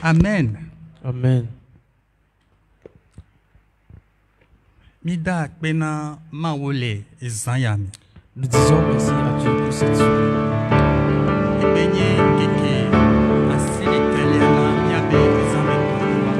Amen. Amen. Mida pena mawole ezayami. Nous disons merci à Dieu pour cette soirée. Ebenye keke asile kelena miabe ezame kuwa.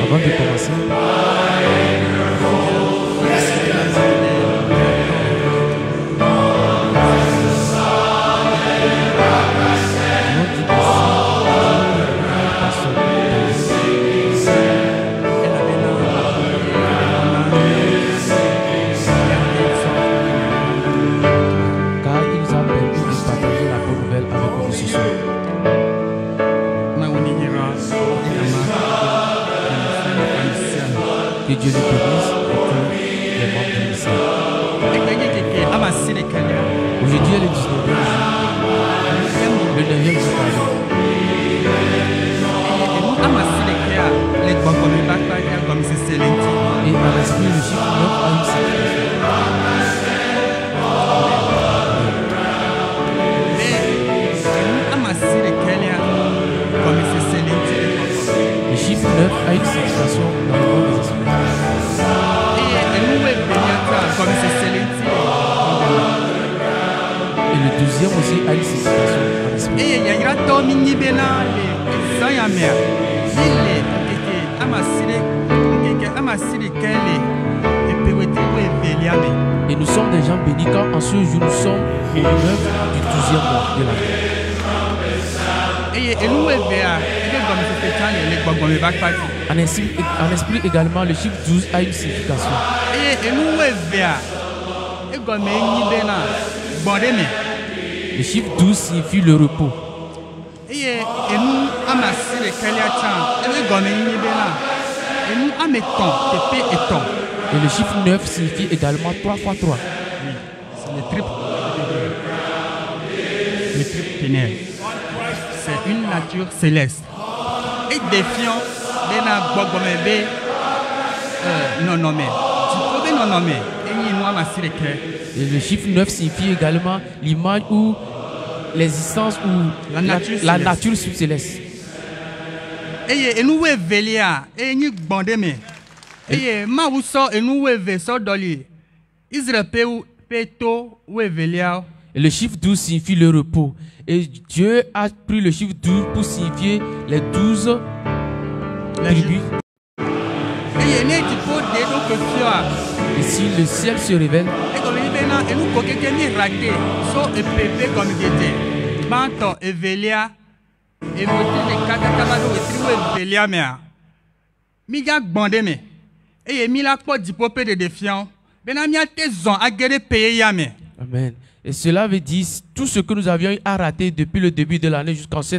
Avant de commencer, car il nous a permis de partager la bonne nouvelle avec vous ce soir. Que Dieu nous bénisse et que les membres de l'ISA. Aujourd'hui est le 19e jour, le 9e jour pardon. Et à l'esprit, le chiffre 9 a une signification. Le chiffre 9 a une signification dans le monde des esprits. Et le 12e aussi a une signification en esprit. Et nous sommes des gens bénis car en ce jour nous sommes au 9 du 12e mois de l'année. En esprit également, le chiffre 12 a une signification. Le chiffre 12 signifie le repos. Et le chiffre 9 signifie également 3 x 3. C'est le triple ténèbres. C'est une nature céleste. Et défiant, et le chiffre 9 signifie également l'image ou l'existence ou la nature céleste. Et nous velia et nous bandeme. Et ma wuso et nous veso doli. Israël peto velia. Et le chiffre 12 signifie le repos. Et Dieu a pris le chiffre 12 pour signifier les 12 tribus. Et si le ciel se révèle, amen. Et cela veut dire tout ce que nous avions à rater depuis le début de l'année jusqu'en ce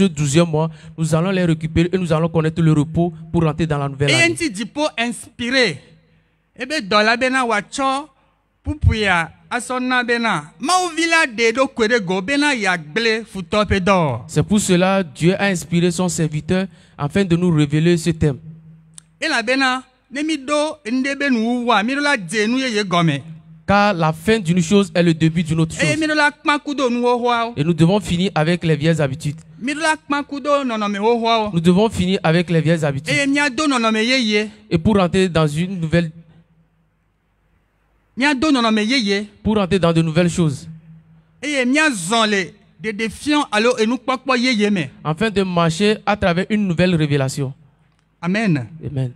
12e mois, nous allons les récupérer et nous allons connaître le repos pour rentrer dans la nouvelle année. Inspiré. C'est pour cela que Dieu a inspiré son serviteur afin de nous révéler ce thème. Car la fin d'une chose est le début d'une autre chose. Et nous devons finir avec les vieilles habitudes. Nous devons finir avec les vieilles habitudes. Et pour rentrer dans une nouvelle... Pour rentrer dans de nouvelles choses. Afin de marcher à travers une nouvelle révélation. Amen. Amen.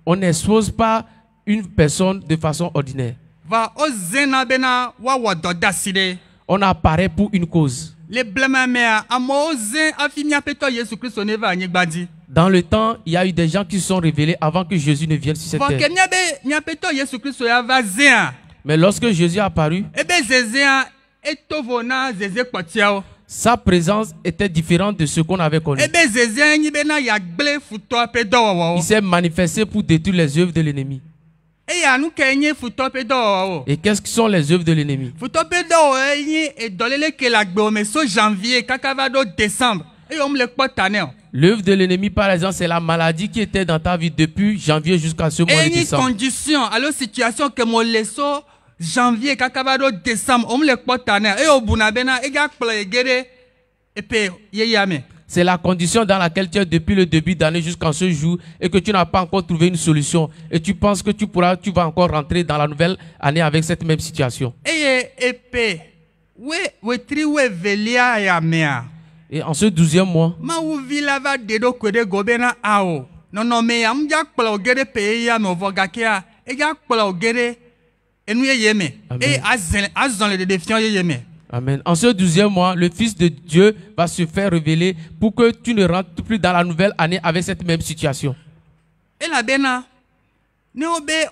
On n'expose pas une personne de façon ordinaire. Va o zena bena wa wadoda side. On apparaît pour une cause. Le blema mea amo zen afimia peto Yesu Christo ne va anyigbadi. Dans le temps, il y a eu des gens qui se sont révélés avant que Jésus ne vienne sur cette Va ke terre. mia peto Yesu Christo ya va zen. Mais lorsque Jésus est apparu, Ebe zezea etovona zeze kpotiao. sa présence était différente de ce qu'on avait connu. Ebe zezea nyi bena ya gble futo pe dowo. Il s'est manifesté pour détruire les œuvres de l'ennemi. E ya nu ke nyi futo pe dowo. Et qu'est-ce que sont les œuvres de l'ennemi? Futo pe dowo nyi e dolele ke la gbe o me so janvier kakava do décembre. E yo mle kpotane o. L'œuvre de l'ennemi, par exemple, c'est la maladie qui était dans ta vie depuis janvier jusqu'à ce mois de Et une décembre. condition, alors situation que mon leso janvier kakabado décembre, on me le potane et au bunabena et gak plégere et pe yeyame. C'est la condition dans laquelle tu es depuis le début d'année jusqu'à ce jour et que tu n'as pas encore trouvé une solution. Et tu penses que tu vas encore rentrer dans la nouvelle année avec cette même situation. Et pe we tri we velia ya mea. Et en ce 12e mois, Ma ou vila va dedo kwede gobena ao. Non me ya mja plégere pe ya me vogakia et gak plégere et nous yeme. Et azon le défiant yeme. amen. En ce 12e mois, le Fils de Dieu va se faire révéler pour que tu ne rentres plus dans la nouvelle année avec cette même situation. Et la bena, ne obe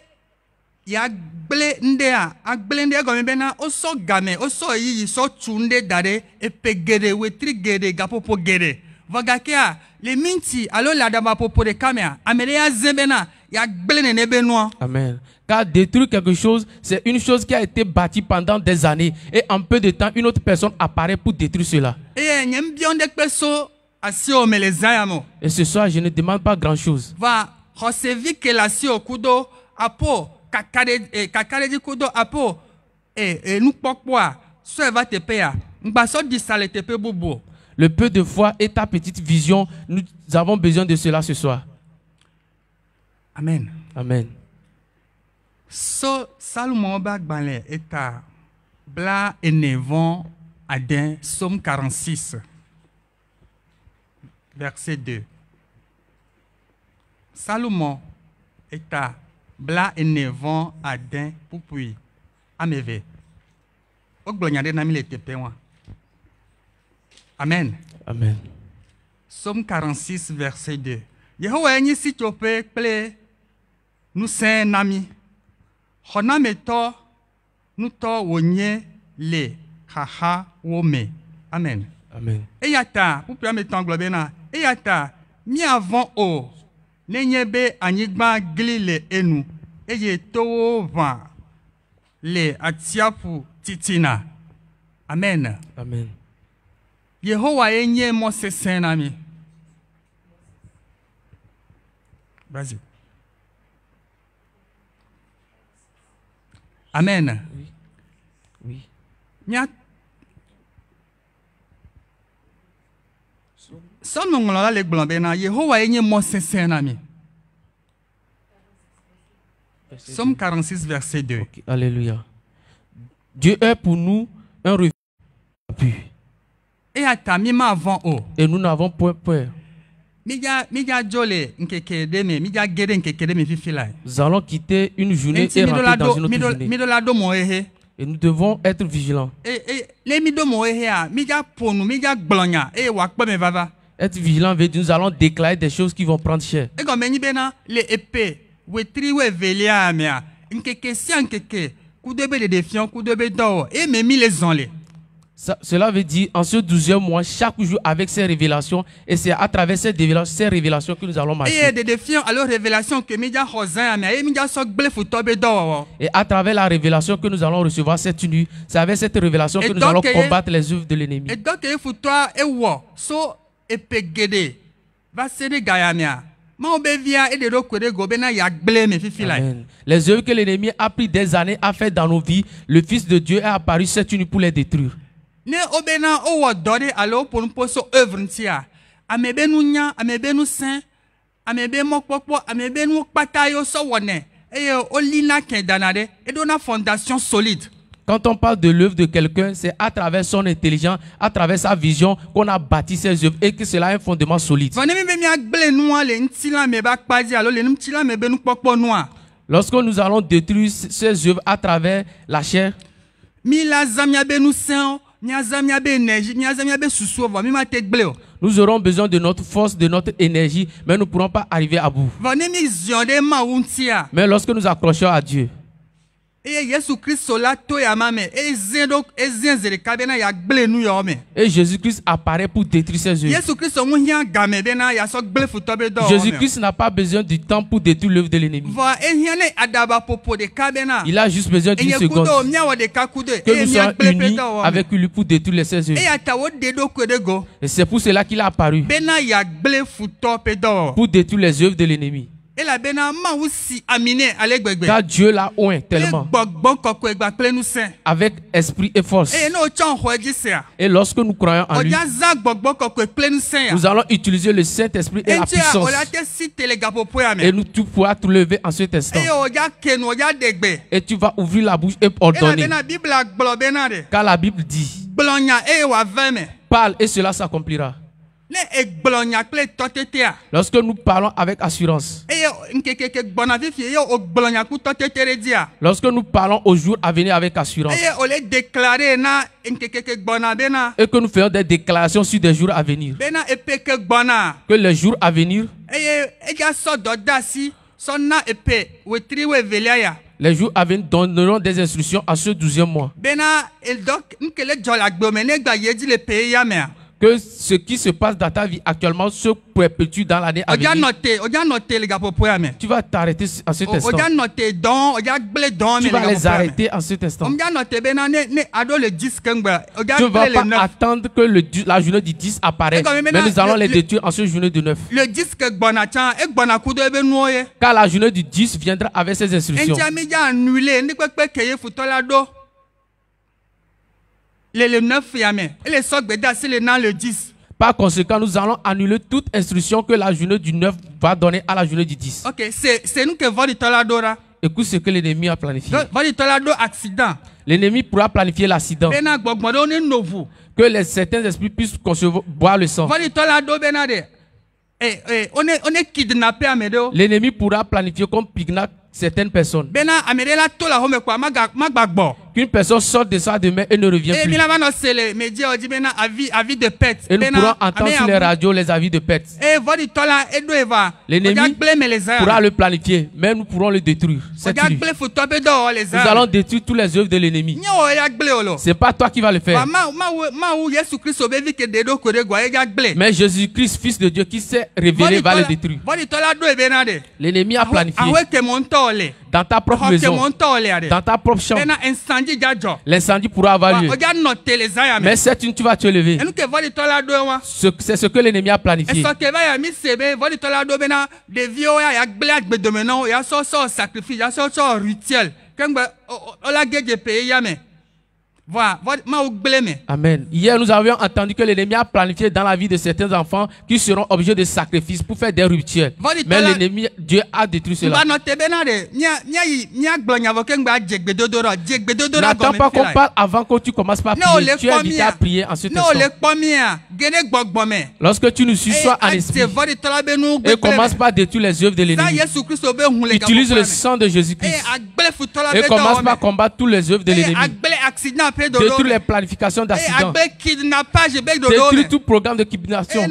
ya gble ndea, a gble ndea gomi bena, oso game, oso yi so chunde dare, e pe gede, wetri gede, gapopo gede. Vagakea, le minti, alo la dama popo de kamea, amerea zebena, ya gble nene benoa. Amen. Car détruire quelque chose, c'est une chose qui a été bâtie pendant des années. Et en peu de temps, une autre personne apparaît pour détruire cela. Et nyem bionde peso, asio me les ayamo. Et ce soir, je ne demande pas grand-chose. Va, hosevi ke la si okudo, apo, kakade di kudo, apo, nou pokwa, so va te pe ya, mbaso di sale te pe bubu. Le peu de foi et ta petite vision, nous avons besoin de cela ce soir. Amen. Amen. So, Salomon Bagbalé est à Bla et Nevon Adin, Somme 46, verset 2. Salomon est à Bla et Nevon Adin, Poupoui, Ameve. Ogblonyade Nami le tepewa. Amen. Amen. Somme 46, verset 2. Yehowa enyi si chope ple nous saint nami. Hona meto nous to wonye le haha wome. Amen. Amen. Eyata, pour permettre d'englobena. Eyata, mi avant o. Nenyebe anigba glile enu. Eye to va le atiapu titina. Amen. Amen. Yehowa enye mo se saint nami. Vas-y. Amen. Oui. Oui. Nya. Son non la le globena Yehowa enye mo sensen ami. Somme 46 verset 2. Okay. Alléluia. Dieu est pour nous un refuge. Et ata mi ma avant o. Et nous n'avons point peur. Miga jole nkeke deme, miga gede nkeke deme fifila. Nous allons quitter une journée et rentrer dans une autre journée. Midolado mo ehe. Et nous devons être vigilants. Le mido mo ehe a, miga ponu, miga glonya, wakpa me vava. Être vigilant veut dire nous allons déclarer des choses qui vont prendre cher. Et comme ni bena le épée, wetri we velia mea, nkeke si nkeke, kudebe de défiant, kudebe do, et me mi les onle. Cela veut dire en ce 12e mois, chaque jour avec ses révélations, et c'est à travers ces révélations que nous allons marcher. Et des défiants, alors révélation que media hosan mais media sok blefu tobe do. Et à travers la révélation que nous allons recevoir cette nuit, c'est avec cette révélation que nous allons combattre les œuvres de l'ennemi. Et donc il faut toi et wo so epegede va sede gayamia. Ma obevia et de rokode gobena ya gble me fifila. Les œuvres que l'ennemi a pris des années à faire dans nos vies, le Fils de Dieu est apparu cette nuit pour les détruire. Ne obena owo dode alo pour poso œuvre ntia. Amebe nu nya, amebe nu saint, amebe mokpokpo, amebe nu kpata yo so wone. Et olina ken danade et dona fondation solide. Quand on parle de l'œuvre de quelqu'un, c'est à travers son intelligence, à travers sa vision qu'on a bâti ses œuvres et que cela a un fondement solide. Lorsque nous allons détruire ces œuvres à travers la chair, nous aurons besoin de notre force, de notre énergie, mais nous ne pourrons pas arriver à bout. Mais lorsque nous accrochons à Dieu, et Jésus-Christ apparaît pour détruire ses œuvres. Jésus-Christ n'a pas besoin du temps pour détruire l'œuvre de l'ennemi. Il a juste besoin d'une seconde que nous soyons unis avec lui pour détruire ses œuvres. Et c'est pour cela qu'il a apparu, pour détruire les œuvres de l'ennemi. Car Dieu l'a oint tellement avec esprit et force. Et lorsque nous croyons en lui, nous allons utiliser le Saint-Esprit et la puissance. Et nous tout pourra tout lever en cet instant. Et tu vas ouvrir la bouche et ordonner. Car la Bible dit, parle et cela s'accomplira. Lorsque nous parlons avec assurance, lorsque nous parlons au jour à venir avec assurance, et que nous faisons des déclarations sur des jours à venir, que les jours à venir, les jours à venir donneront des instructions à ce 12e mois. Que ce qui se passe dans ta vie actuellement se perpétue dans l'année à venir. Tu vas t'arrêter à cet instant. Tu vas les arrêter à cet instant. Tu ne vas pas attendre que la journée du 10 apparaisse. Mais nous allons les détruire en ce journée du 9. Car la journée du 10 viendra avec ses instructions. Le 9 et les sortes le 10. Par conséquent, nous allons annuler toute instruction que la journée du 9 va donner à la journée du 10. Ok, c'est nous que Toladora. Écoute ce que l'ennemi a planifié. Accident. L'ennemi pourra planifier l'accident. Que certains esprits puissent boire le sang. On est kidnappé à Médéo. L'ennemi pourra planifier comme kidnappe certaines personnes. Qu'une personne sorte de sa demeure et ne revient plus. Et nous pourrons entendre sur les radios les avis de pète. L'ennemi pourra le planifier, mais nous pourrons le détruire. Nous allons détruire tous les œuvres de l'ennemi. Ce n'est pas toi qui vas le faire. Mais Jésus-Christ, Fils de Dieu, qui s'est révélé, va le détruire. L'ennemi a planifié. Dans ta propre maison, dans ta propre chambre, l'incendie pourra avoir lieu. Mais cette nuit, tu vas te lever. C'est ce que l'ennemi a planifié. Amen. Hier, nous avions entendu que l'ennemi a planifié dans la vie de certains enfants qui seront objets de sacrifices pour faire des rituels. Mais l'ennemi, Dieu a détruit cela. N'attends pas qu'on parle avant que tu commences par prier. Tu es invité à prier en ce temps. Lorsque tu nous suis, sois en esprit et commence par détruire les œuvres de l'ennemi. Utilise le sang de Jésus-Christ et commence par combattre tous les œuvres de l'ennemi. Détruire les planifications d'accidents. Détruire tout programme de kidnapping.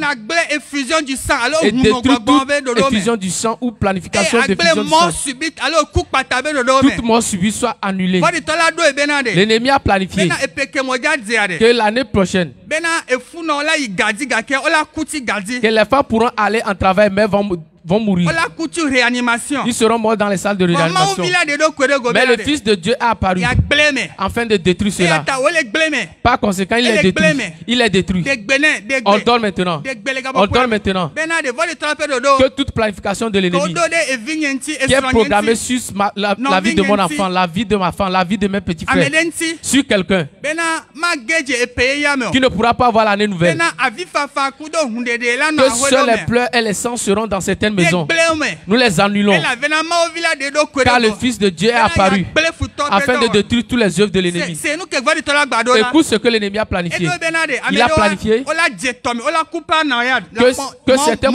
Et détruire toute effusion du sang ou planification d'effusion du sang. Toute mort subie soit annulée. L'ennemi a planifié que l'année prochaine, que les femmes pourront aller en travail mais vont mourir. Ils seront morts dans les salles de réanimation. Mais le Fils de Dieu a apparu afin de détruire cela. Par conséquent, il est détruit. Il est détruit. On dort maintenant. On dort maintenant. Que toute planification de l'ennemi qui est programmée sur la vie de mon enfant, la vie de ma femme, la vie de mes petits frères, sur quelqu'un qui ne pourra pas voir l'année nouvelle. Que seuls les pleurs et les sangs seront dans certaines maisons. Nous les annulons. Car le Fils de Dieu est apparu afin de détruire toutes les œuvres de l'ennemi. Écoute ce que l'ennemi a planifié. Il a planifié que certains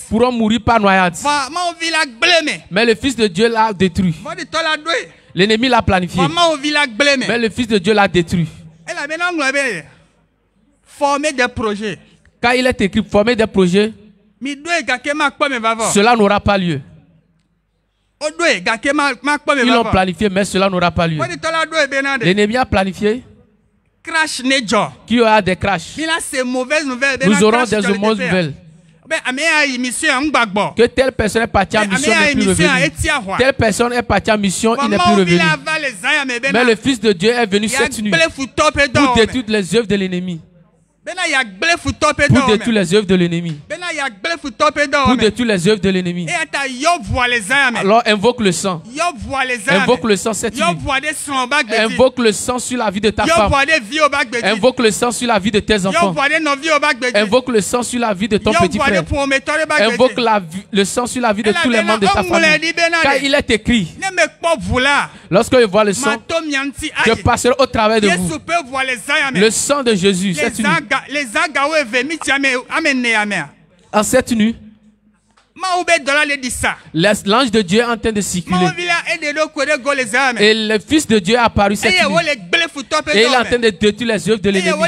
pourront mourir par noyade. Mais le Fils de Dieu l'a détruit. L'ennemi l'a planifié. Mais le Fils de Dieu l'a détruit. Former des projets. Quand il est écrit former des projets, cela n'aura pas lieu. Ils l'ont planifié, mais cela n'aura pas lieu. L'ennemi a planifié qu'il y aura des crashs. Nous aurons des mauvaises nouvelles. Que telle personne est partie en mission, n'est plus revenue. Telle personne est partie en mission, il n'est plus revenu. Mais le Fils de Dieu est venu cette nuit pour détruire les œuvres de l'ennemi. Pour détruire les œuvres de l'ennemi. Pour détruire les œuvres de l'ennemi. Alors invoque le sang. Invoque le sang cette nuit. Invoque le sang sur la vie de ta femme. Invoque le sang sur la vie de tes enfants. Invoque le sang sur la vie de ton petit frère. Invoque le sang sur la vie de tous les membres de ta famille. Car il est écrit, lorsque je vois le sang, je passerai au travers de vous. Le sang de Jésus cette nuit. En cette nuit, l'ange de Dieu est en train de circuler. Et le Fils de Dieu est apparu cette nuit. Et il est en train de détruire les œuvres de l'ennemi.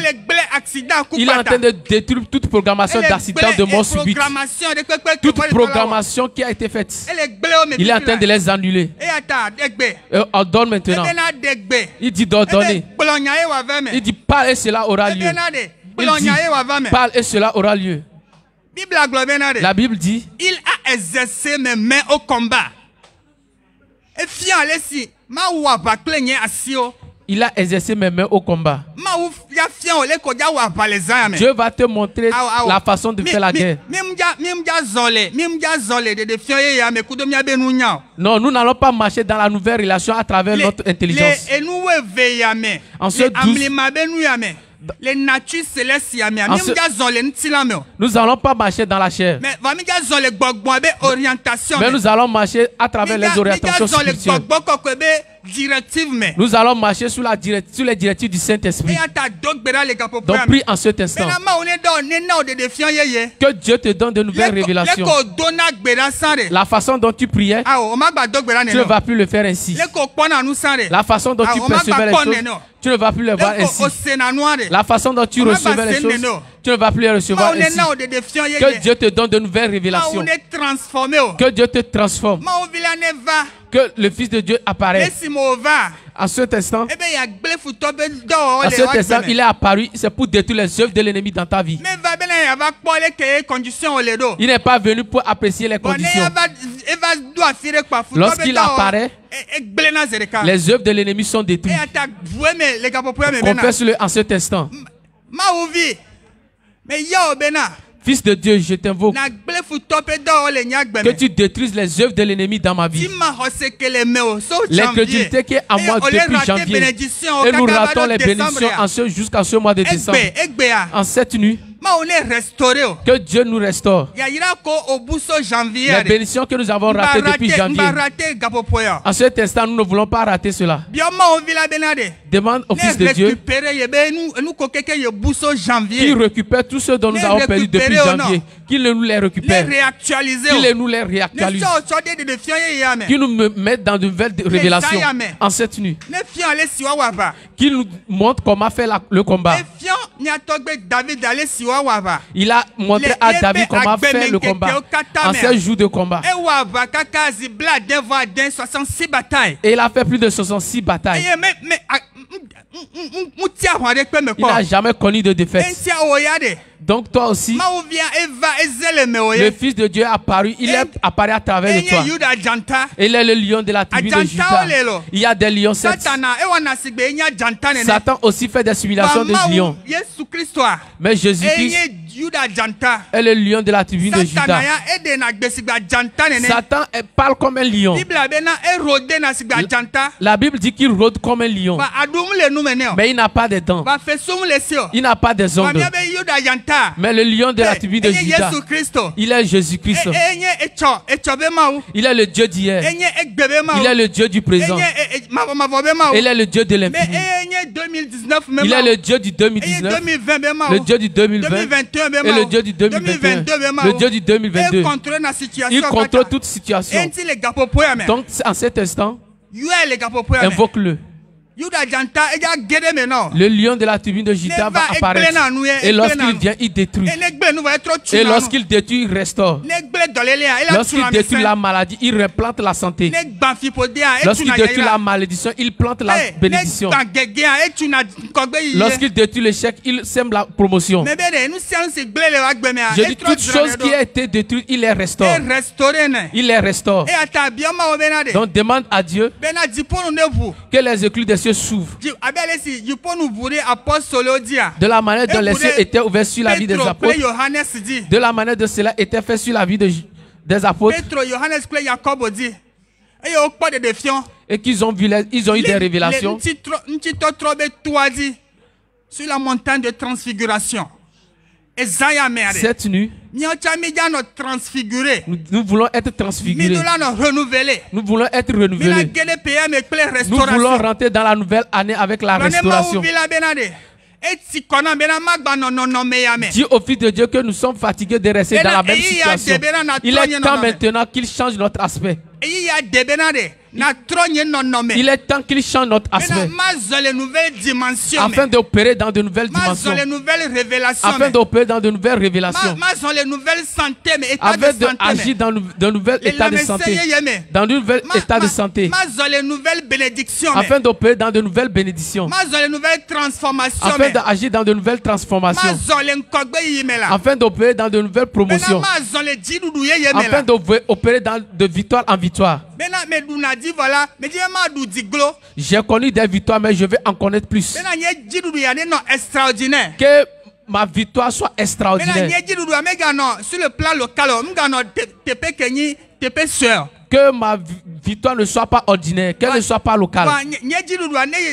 Il est en train de détruire toute programmation d'accident, de mort subite. Toute programmation qui a été faite. Il est en train de les annuler. Ordonne maintenant. Il dit d'ordonner. Il dit parle et cela aura lieu. Il dit parle et cela aura lieu. La Bible dit, il a exercé mes mains au combat. Il a exercé mes mains au combat. Dieu va te montrer la façon de faire la guerre. Non, nous n'allons pas marcher dans la nouvelle relation à travers notre intelligence. En ce douce, les natures célestes, nous n'allons pas marcher dans la chair. Mais nous allons marcher à travers les orientations spirituelles. Nous allons marcher sous les directives du Saint-Esprit. Donc prie en cet instant. Que Dieu te donne de nouvelles révélations. La façon dont tu priais, tu ne vas plus le faire ainsi. La façon dont tu percevais les choses, tu ne vas plus les voir ainsi. La façon dont tu recevais les choses, tu ne vas plus les recevoir ainsi. Que Dieu te donne de nouvelles révélations. Que Dieu te transforme. Que le Fils de Dieu apparaisse. En cet instant, il est apparu, c'est pour détruire les œuvres de l'ennemi dans ta vie. Il n'est pas venu pour apprécier les conditions. Lorsqu'il apparaît, les œuvres de l'ennemi sont détruites. Confesse-le en cet instant. Fils de Dieu, je t'invoque que tu détruises les œuvres de l'ennemi dans ma vie. L'incrédulité qui est en moi depuis janvier. Et nous ratons les bénédictions jusqu'à ce mois de décembre. En cette nuit, que Dieu nous restaure. Les bénédictions que nous avons ratées depuis janvier. En cet instant, nous ne voulons pas rater cela. Demande au Fils de Dieu qu'il récupère tout ce dont nous avons perdu depuis janvier. Qu'il nous les récupère. Qu'il nous les réactualise. Qu'il nous mette dans de nouvelles révélations en cette nuit. Qu'il nous montre comment faire le combat. Il a montré à David comment faire le combat en 16 jours de combat. Et il a fait plus de 66 batailles. Il n'a jamais connu de défaite. Donc toi aussi, le Fils de Dieu est apparu. Il est apparu à travers de toi. Il est le lion de la tribu de Juda. Il y a des lions 7. Satan aussi fait des simulations de lions. Mais Jésus-Christ est le lion de la tribu de Juda. Satan parle comme un lion. La Bible dit qu'il rôde comme un lion. Mais il n'a pas de dents. Il n'a pas de ongles. Mais le lion de la tribu de Juda, il est Jésus-Christ. Il est le Dieu d'hier. Il est le Dieu du présent. Il est le Dieu de l'infini. Il est le Dieu du 2019, le Dieu du 2020 et le Dieu du 2021, le Dieu du 2022. Il contrôle toute situation. Donc en cet instant, invoque-le. Le lion de la tribu de Juda va apparaître. Et lorsqu'il vient, il détruit. Et lorsqu'il détruit, il restaure. Lorsqu'il détruit la maladie, il replante la santé. Lorsqu'il détruit la malédiction, il plante la bénédiction. Lorsqu'il détruit l'échec, il sème la promotion. Je dis toute chose qui a été détruite, il les restaure. Il les restaure. Donc demande à Dieu que les éclus des cieux s'ouvrent. De la manière dont les cieux étaient ouverts sur la vie des apôtres, de la manière dont cela était fait sur la vie des apôtres, et qu'ils ont vu, ils ont eu des révélations sur la montagne de transfiguration. Cette nuit, nous voulons être transfigurés. Nous voulons être renouvelés. Nous voulons rentrer dans la nouvelle année avec la restauration. Dis au Fils de Dieu que nous sommes fatigués de rester dans la même situation. Il est temps maintenant qu'il change notre aspect. Il est temps qu'il change notre aspect afin d'opérer dans de nouvelles dimensions, afin d'opérer dans de nouvelles révélations, afin d'agir dans de nouveaux états de santé, dans de nouveaux états de santé, afin d'opérer dans de nouvelles bénédictions, afin d'agir dans de nouvelles transformations, afin d'opérer dans de nouvelles promotions, afin d'opérer de victoire en victoire. J'ai connu des victoires, mais je veux en connaître plus. Que ma victoire soit extraordinaire. Sur le plan local, que ma victoire ne soit pas ordinaire, qu'elle ne soit pas locale.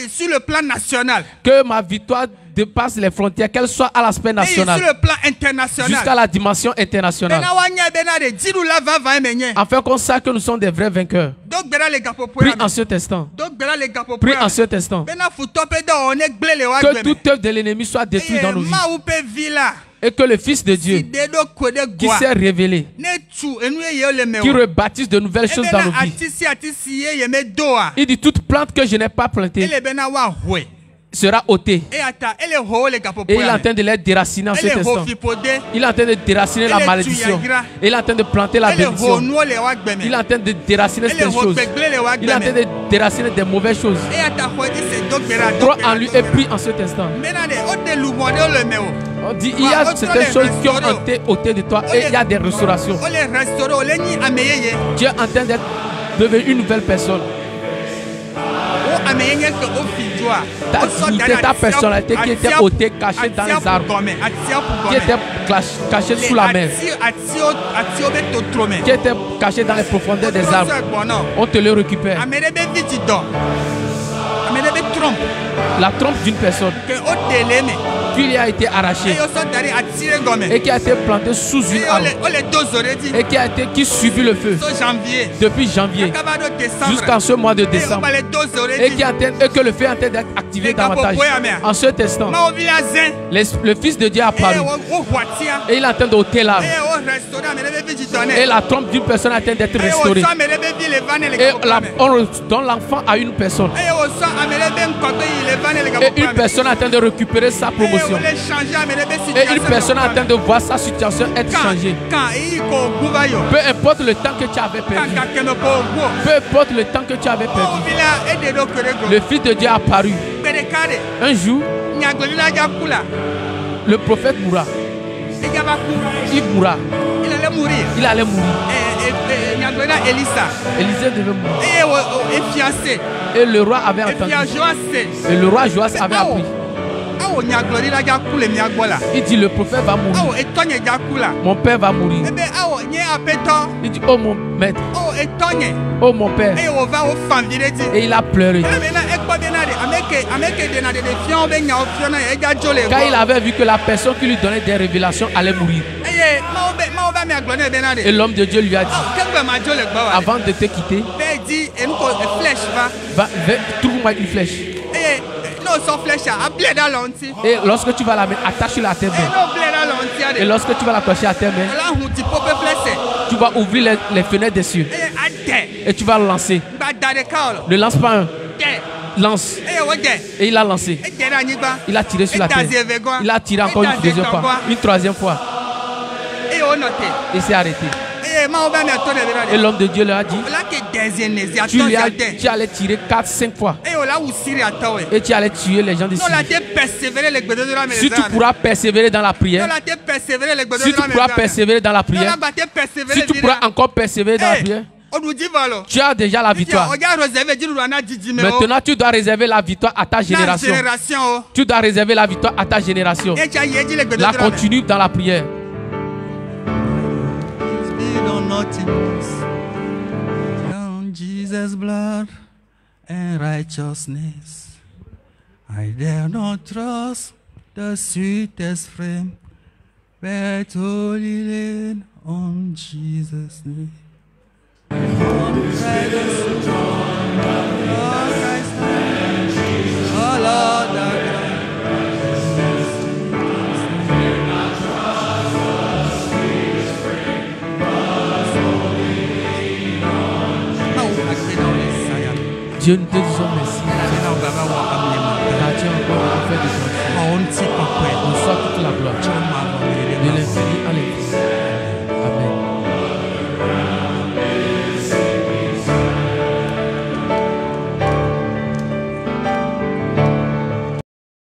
Sur le plan national. Que ma victoire dépasse les frontières, qu'elle soit à l'aspect national. Sur le plan international. Jusqu'à la dimension internationale. Afin qu'on sache que nous sommes des vrais vainqueurs. Prie en cet instant. Prie en cet instant. Que toute œuvre de l'ennemi soit détruite dans nos vies. Et que le Fils de Dieu, qui s'est révélé, qui rebâtisse de nouvelles choses dans nos vies. Il dit toute plante que je n'ai pas plantée sera ôtée. Et il est en train de les déraciner en cet instant. Il est en train de déraciner la malédiction. Et il est en train de planter la bénédiction. Il est en train de déraciner ces choses. Il est en train de déraciner des mauvaises choses. Crois en lui et prie en cet instant. On dit il y a certaines choses qui ont été ôtées de toi et il y a des restaurations. Tu es en train d'être devenu une nouvelle personne. Ta dignité, ta personnalité qui était ôtée, cachée dans les arbres, qui était cachée sous la mer, qui était cachée dans les profondeurs des arbres, on te le récupère. La trompe d'une personne qui lui a été arrachée et qui a été plantée sous une arbre et qui subit le feu depuis janvier jusqu'en ce mois de décembre et que le feu est en train d'être activé davantage. En ce instant, le Fils de Dieu a apparu et il est en train d'ôter l'arbre et la trompe d'une personne est en train d'être restaurée et on donne l'enfant à une personne et une personne est en train de récupérer sa promotion. Et une personne est en train de voir sa situation être changée. Peu importe le temps que tu avais perdu. Peu importe le temps que tu avais perdu. Le Fils de Dieu a apparu. Un jour, le prophète mourra. Il mourra. Il allait mourir. Élisée devait mourir. Et le roi avait entendu. Et le roi Joas avait appris. Il dit le prophète va mourir. Mon père va mourir. Il dit oh mon maître. Oh mon père. Et il a pleuré. Quand il avait vu que la personne qui lui donnait des révélations allait mourir. Et l'homme de Dieu lui a dit avant de te quitter, dit, et nous, flèche va. Trouve-moi une flèche. Non, sans flèche, et lorsque tu vas la mettre, attache-la à tes mains. Et lorsque tu vas l'attacher à tes mains, tu vas ouvrir les fenêtres des cieux. Et tu vas le lancer. Ne lance pas un. Lance. Et il a lancé. Il a tiré sur la terre. Il a tiré encore une deuxième fois. Une troisième fois. Et s'est arrêté. Et l'homme de Dieu leur a dit, tu allais tirer 4-5 fois. Et tu allais tuer les gens d'ici. Si tu pourras persévérer dans la prière, si tu pourras persévérer dans la prière, si tu pourras encore persévérer dans la prière, tu as déjà la victoire. Maintenant, tu dois réserver la victoire à ta génération. Tu dois réserver la victoire à ta génération. La continue dans la prière. Jesus' blood and righteousness, I dare not trust the sweetest frame, but only lean on Jesus' name. Dieu ne te